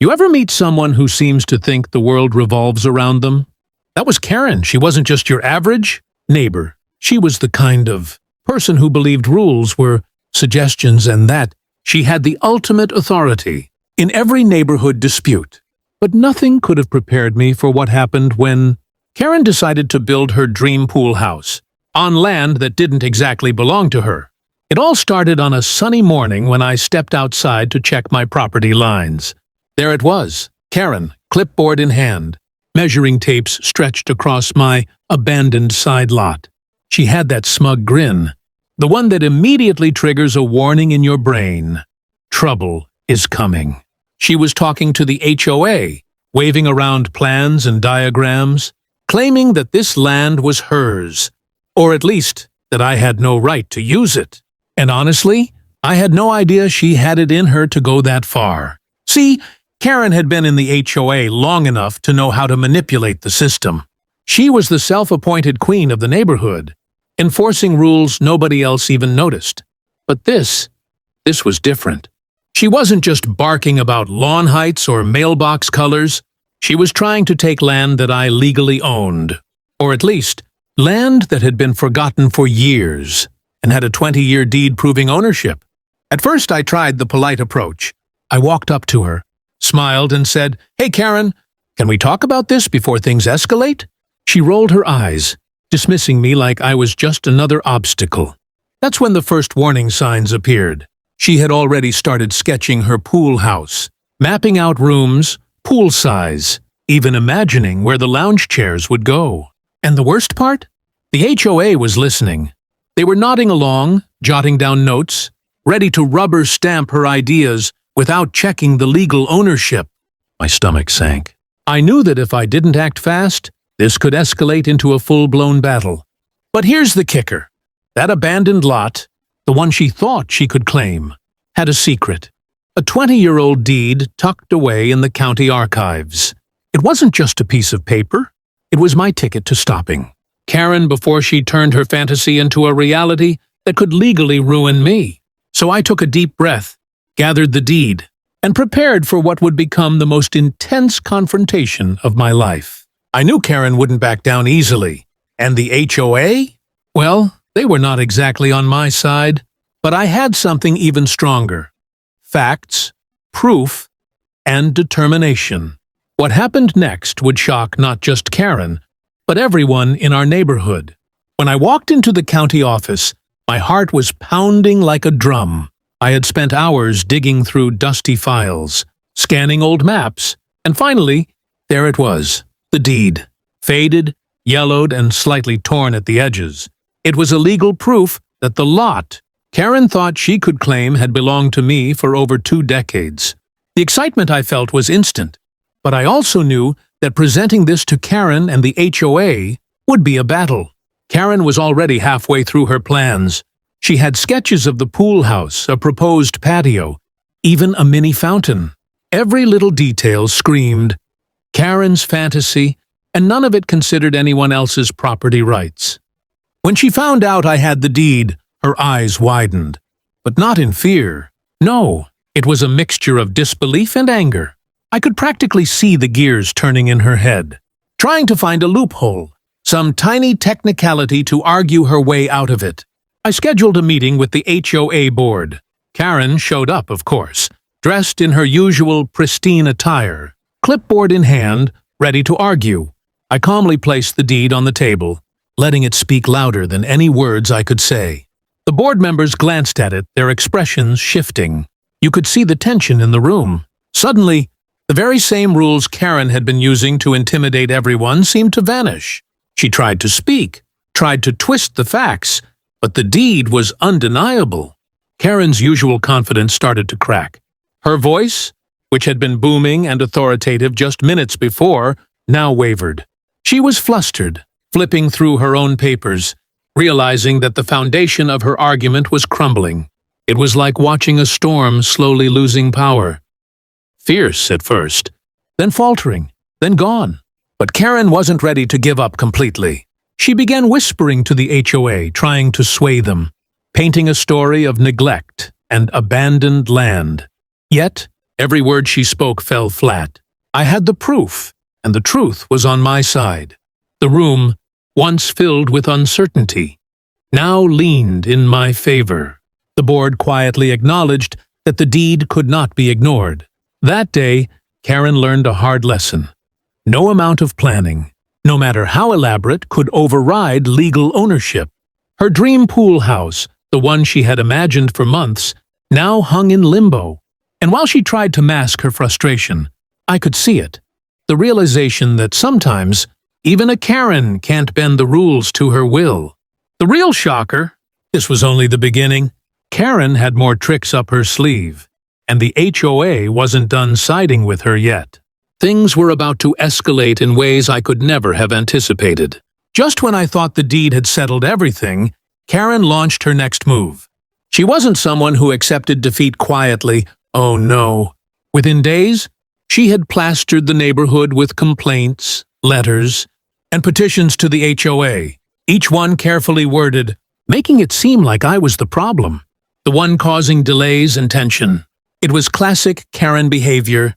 You ever meet someone who seems to think the world revolves around them? That was Karen. She wasn't just your average neighbor. She was the kind of person who believed rules were suggestions and that she had the ultimate authority in every neighborhood dispute. But nothing could have prepared me for what happened when Karen decided to build her dream pool house on land that didn't exactly belong to her. It all started on a sunny morning when I stepped outside to check my property lines. There it was, Karen, clipboard in hand, measuring tapes stretched across my abandoned side lot. She had that smug grin, the one that immediately triggers a warning in your brain. Trouble is coming. She was talking to the HOA, waving around plans and diagrams, claiming that this land was hers, or at least that I had no right to use it. And honestly, I had no idea she had it in her to go that far. See, Karen had been in the HOA long enough to know how to manipulate the system. She was the self-appointed queen of the neighborhood, enforcing rules nobody else even noticed. But this was different. She wasn't just barking about lawn heights or mailbox colors. She was trying to take land that I legally owned, or at least land that had been forgotten for years and had a 20-year deed proving ownership. At first I tried the polite approach. I walked up to her, smiled and said, "Hey Karen, can we talk about this before things escalate?" She rolled her eyes, dismissing me like I was just another obstacle. That's when the first warning signs appeared. She had already started sketching her pool house, mapping out rooms, pool size, even imagining where the lounge chairs would go. And the worst part? The HOA was listening. They were nodding along, jotting down notes, ready to rubber stamp her ideas without checking the legal ownership. My stomach sank. I knew that if I didn't act fast, this could escalate into a full-blown battle. But here's the kicker. That abandoned lot, the one she thought she could claim, had a secret. A 20-year-old deed tucked away in the county archives. It wasn't just a piece of paper. It was my ticket to stopping Karen before she turned her fantasy into a reality that could legally ruin me. So I took a deep breath, gathered the deed, and prepared for what would become the most intense confrontation of my life. I knew Karen wouldn't back down easily, and the HOA? Well, they were not exactly on my side, but I had something even stronger. Facts, proof, and determination. What happened next would shock not just Karen, but everyone in our neighborhood. When I walked into the county office, my heart was pounding like a drum. I had spent hours digging through dusty files, scanning old maps, and finally, there it was, the deed. Faded, yellowed, and slightly torn at the edges. It was a legal proof that the lot Karen thought she could claim had belonged to me for over 2 decades. The excitement I felt was instant, but I also knew that presenting this to Karen and the HOA would be a battle. Karen was already halfway through her plans. She had sketches of the pool house, a proposed patio, even a mini fountain. Every little detail screamed Karen's fantasy, and none of it considered anyone else's property rights. When she found out I had the deed, her eyes widened. But not in fear. No, it was a mixture of disbelief and anger. I could practically see the gears turning in her head, trying to find a loophole, some tiny technicality to argue her way out of it. I scheduled a meeting with the HOA board. Karen showed up, of course, dressed in her usual pristine attire, clipboard in hand, ready to argue. I calmly placed the deed on the table, letting it speak louder than any words I could say. The board members glanced at it, their expressions shifting. You could see the tension in the room. Suddenly, the very same rules Karen had been using to intimidate everyone seemed to vanish. She tried to speak, tried to twist the facts, but the deed was undeniable. Karen's usual confidence started to crack. Her voice, which had been booming and authoritative just minutes before, now wavered. She was flustered, flipping through her own papers, realizing that the foundation of her argument was crumbling. It was like watching a storm slowly losing power. Fierce at first, then faltering, then gone. But Karen wasn't ready to give up completely. She began whispering to the HOA, trying to sway them, painting a story of neglect and abandoned land. Yet, Every word she spoke fell flat. I had the proof, and the truth was on my side. The room, once filled with uncertainty, now leaned in my favor. The board quietly acknowledged that the deed could not be ignored. That day, Karen learned a hard lesson. No amount of planning, no matter how elaborate, could override legal ownership. Her dream pool house, the one she had imagined for months, now hung in limbo. And while she tried to mask her frustration, I could see it. The realization that sometimes even a Karen can't bend the rules to her will. The real shocker, this was only the beginning. Karen had more tricks up her sleeve, and the HOA wasn't done siding with her yet. Things were about to escalate in ways I could never have anticipated. Just when I thought the deed had settled everything, Karen launched her next move. She wasn't someone who accepted defeat quietly. Oh no. Within days, she had plastered the neighborhood with complaints, letters, and petitions to the HOA, each one carefully worded, making it seem like I was the problem, the one causing delays and tension. It was classic Karen behavior.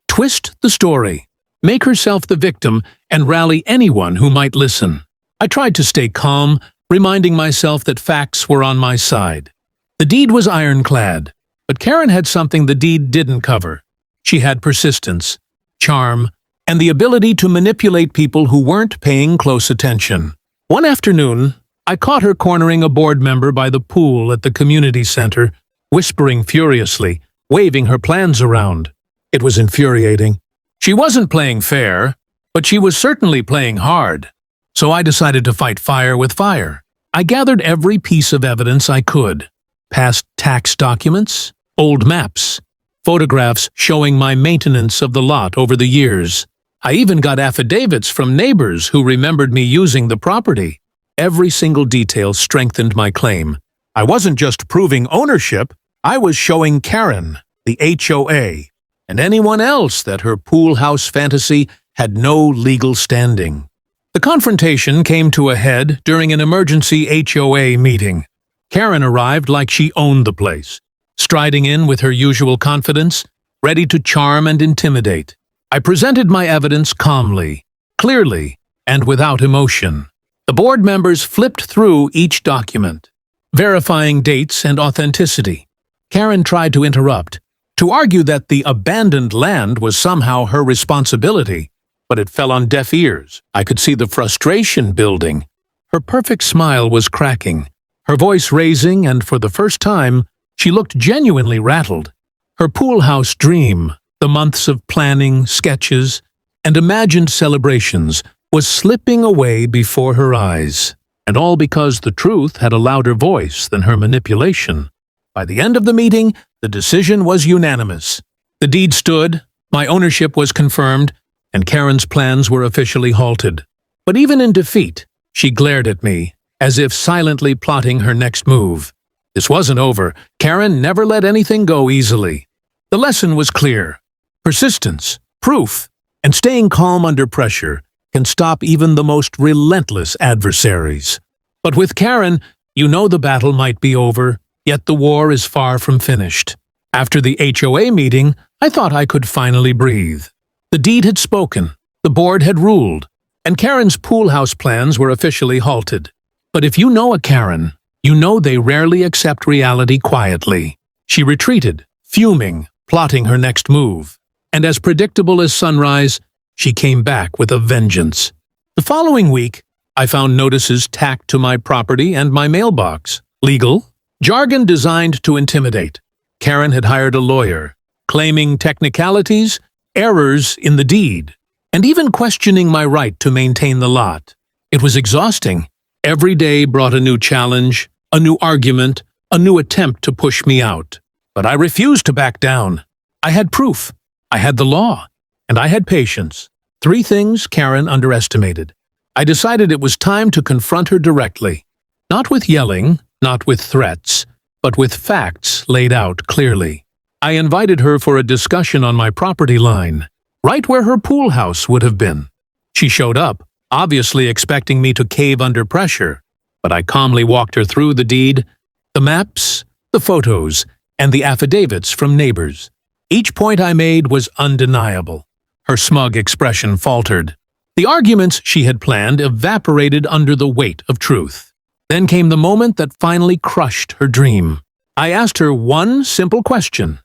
Twist the story, make herself the victim, and rally anyone who might listen. I tried to stay calm, reminding myself that facts were on my side. The deed was ironclad, but Karen had something the deed didn't cover. She had persistence, charm, and the ability to manipulate people who weren't paying close attention. One afternoon, I caught her cornering a board member by the pool at the community center, whispering furiously, waving her plans around. It was infuriating. She wasn't playing fair, but she was certainly playing hard. So I decided to fight fire with fire. I gathered every piece of evidence I could. Past tax documents, old maps, photographs showing my maintenance of the lot over the years. I even got affidavits from neighbors who remembered me using the property. Every single detail strengthened my claim. I wasn't just proving ownership, I was showing Karen, the HOA, and anyone else that her pool house fantasy had no legal standing. The confrontation came to a head during an emergency HOA meeting. Karen arrived like she owned the place, striding in with her usual confidence, ready to charm and intimidate. I presented my evidence calmly, clearly, and without emotion. The board members flipped through each document, verifying dates and authenticity. Karen tried to interrupt, to argue that the abandoned land was somehow her responsibility, but it fell on deaf ears. I could see the frustration building. Her perfect smile was cracking, her voice raising, and for the first time, she looked genuinely rattled. Her pool house dream, the months of planning, sketches, and imagined celebrations, was slipping away before her eyes. And all because the truth had a louder voice than her manipulation. By the end of the meeting, the decision was unanimous. The deed stood, my ownership was confirmed, and Karen's plans were officially halted. But even in defeat, she glared at me, as if silently plotting her next move. This wasn't over. Karen never let anything go easily. The lesson was clear. Persistence, proof, and staying calm under pressure can stop even the most relentless adversaries. But with Karen, you know the battle might be over, yet the war is far from finished. After the HOA meeting, I thought I could finally breathe. The deed had spoken, the board had ruled, and Karen's pool house plans were officially halted. But if you know a Karen, you know they rarely accept reality quietly. She retreated, fuming, plotting her next move. And as predictable as sunrise, she came back with a vengeance. The following week, I found notices tacked to my property and my mailbox. Legal, jargon designed to intimidate. Karen had hired a lawyer, claiming technicalities, errors in the deed, and even questioning my right to maintain the lot. It was exhausting. Every day brought a new challenge, a new argument, a new attempt to push me out. But I refused to back down. I had proof, I had the law, and I had patience. 3 things Karen underestimated. I decided it was time to confront her directly. Not with yelling, not with threats, but with facts laid out clearly. I invited her for a discussion on my property line, right where her pool house would have been. She showed up, obviously expecting me to cave under pressure, but I calmly walked her through the deed, the maps, the photos, and the affidavits from neighbors. Each point I made was undeniable. Her smug expression faltered. The arguments she had planned evaporated under the weight of truth. Then came the moment that finally crushed her dream. I asked her one simple question.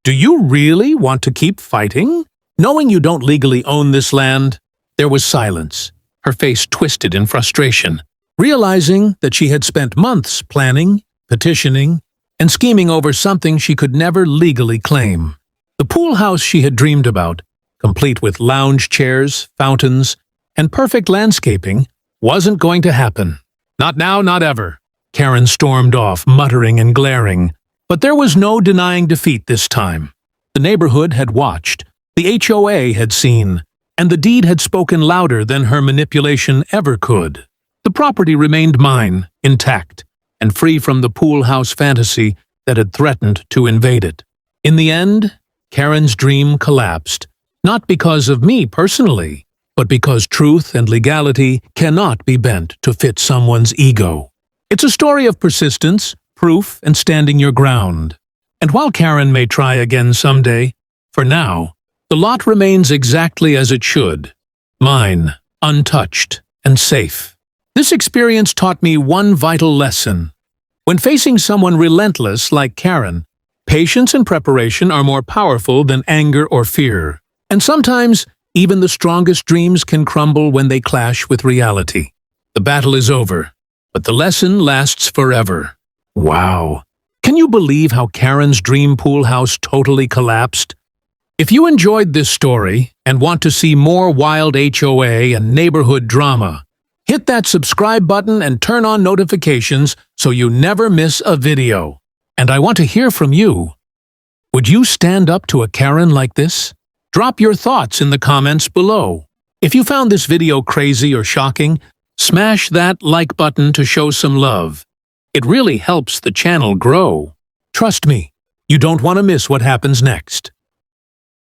Do you really want to keep fighting, knowing you don't legally own this land? There was silence, her face twisted in frustration, realizing that she had spent months planning, petitioning, and scheming over something she could never legally claim. The pool house she had dreamed about, complete with lounge chairs, fountains, and perfect landscaping, wasn't going to happen. Not now, not ever. Karen stormed off, muttering and glaring. But there was no denying defeat this time. The neighborhood had watched, the HOA had seen, and the deed had spoken louder than her manipulation ever could. The property remained mine, intact, and free from the pool house fantasy that had threatened to invade it. In the end, Karen's dream collapsed, not because of me personally, but because truth and legality cannot be bent to fit someone's ego. It's a story of persistence, proof, and standing your ground. And while Karen may try again someday, for now, the lot remains exactly as it should. Mine, untouched, and safe. This experience taught me one vital lesson. When facing someone relentless like Karen, patience and preparation are more powerful than anger or fear. And sometimes, even the strongest dreams can crumble when they clash with reality. The battle is over, but the lesson lasts forever. Wow. Can you believe how Karen's dream pool house totally collapsed? If you enjoyed this story and want to see more wild HOA and neighborhood drama, hit that subscribe button and turn on notifications so you never miss a video. And I want to hear from you. Would you stand up to a Karen like this? Drop your thoughts in the comments below. If you found this video crazy or shocking, smash that like button to show some love. It really helps the channel grow. Trust me, you don't want to miss what happens next.